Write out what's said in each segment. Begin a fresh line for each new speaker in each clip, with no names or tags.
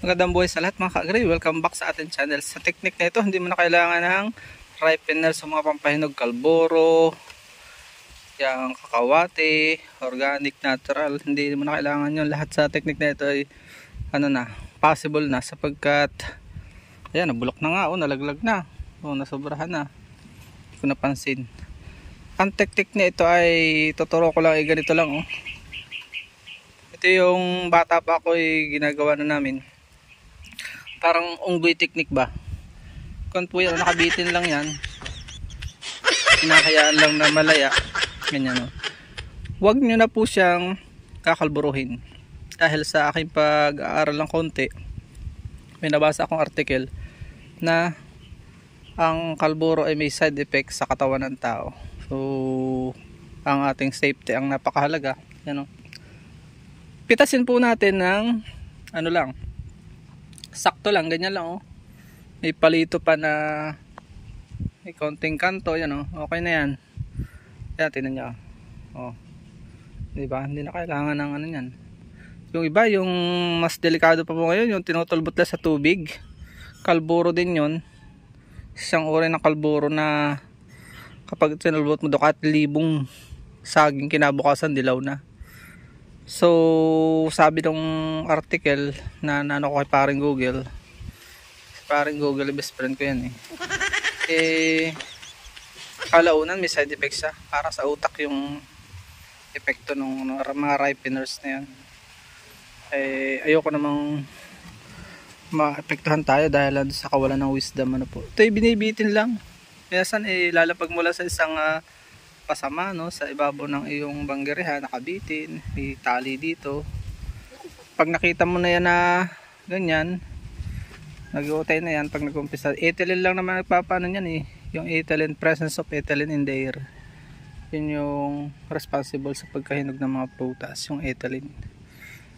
Magandang buhay sa lahat mga ka-agri. Welcome back sa ating channel. Sa technique na ito, hindi mo na kailangan ng ripener sa mga pampahinog, kalboro, yung kakawate, organic, natural. Hindi mo na kailangan yun. Lahat sa technique na ito ay possible na sapagkat ayan, nabulok na nga, nalaglag na, nasobrahan na. Hindi ko napansin. Ang technique na ito ay tuturo ko lang, ganito lang. Ito yung bata pa ako ay ginagawa na namin. Parang unggoy technique ba? Kung po yan, nakabitin lang yan. Hinahayaan lang na malaya. Ganyan. Huwag nyo na po siyang kakalburuhin. Dahil sa aking pag-aaral ng konti, may nabasa akong article na ang kalburo ay may side effect sa katawan ng tao. So, ang ating safety ang napakahalaga. Yan. Pitasin po natin ng sakto lang, ganyan lang. May palito pa na may konting kanto, yan. Okay na yan. Kaya tingnan nyo. Diba? Hindi na kailangan ng yan. Yung iba, yung mas delikado pa po ngayon, yung tinutulbot lang sa tubig. Kalburo din yun. Isang uri ng kalburo na kapag tinulbot mo doon, 1,000 saging kinabukasan dilaw na. So, sabi ng article na ko kay paring Google. Paring Google, best friend ko yan kalaunan may side effects siya. Para sa utak yung epekto ng mga ripeners na yan. Ayoko namang maapektuhan tayo dahil sa kawalan ng wisdom. Ito ay binibitin lang. Minsan lalapag mula sa isang pasama sa ibabaw ng iyong banggerihan, nakabitin, may tali dito. Pag nakita mo na yan na ganyan, nag-uutay na yan pag nag-umpisa. Ethylene lang naman nagpapaano yan yung ethylene, presence of ethylene in the air. Yun yung responsible sa pagkahinog ng mga prutas, yung ethylene.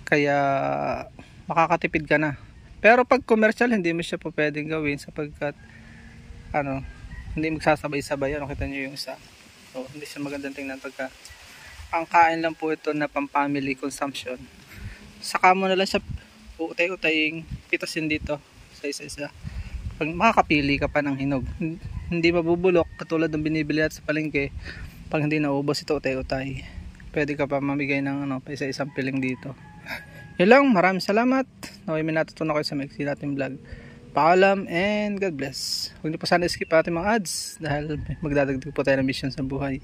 Kaya makakatipid ka na. Pero pag commercial, hindi mo siya po pwedeng gawin sapagkat hindi magsasabay-sabay yan. Kita nyo yung isa. So, hindi siya magandang tingnan pagka ang kain lang po ito na pang family consumption. Saka mo na lang siya utay-utaying pitasin dito sa isa-isa. Pag makakapili ka pa ng hinog, hindi mabubulok katulad ng binibili at sa palengke. Pag hindi naubos ito utay-utay, pwede ka pa mamigay ng pa isa-isang piling dito. Yun lang, maraming salamat. Naway may natutunan kayo sa maiksi natin vlog. Paalam and God bless. Huwag niyo po sana skip ating mga ads dahil magdadagdag po tayo ng mission sa buhay.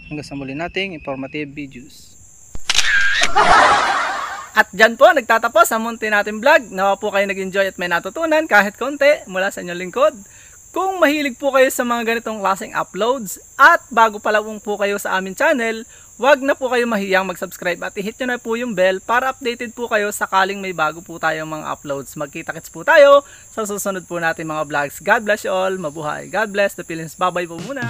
Hanggang sa muli nating informative videos. At dyan po nagtatapos ang munti natin vlog. Nawa po kayo nag-enjoy at may natutunan kahit konti mula sa inyong lingkod. Kung mahilig po kayo sa mga ganitong klaseng uploads at bago pa lang po kayo sa aming channel, wag na po kayo mahiyang mag-subscribe at i-hit nyo na po yung bell para updated po kayo sakaling may bago po tayong mga uploads. Magkita-kits po tayo sa susunod po natin mga vlogs. God bless you all. Mabuhay. God bless the Philippines. Bye-bye po muna.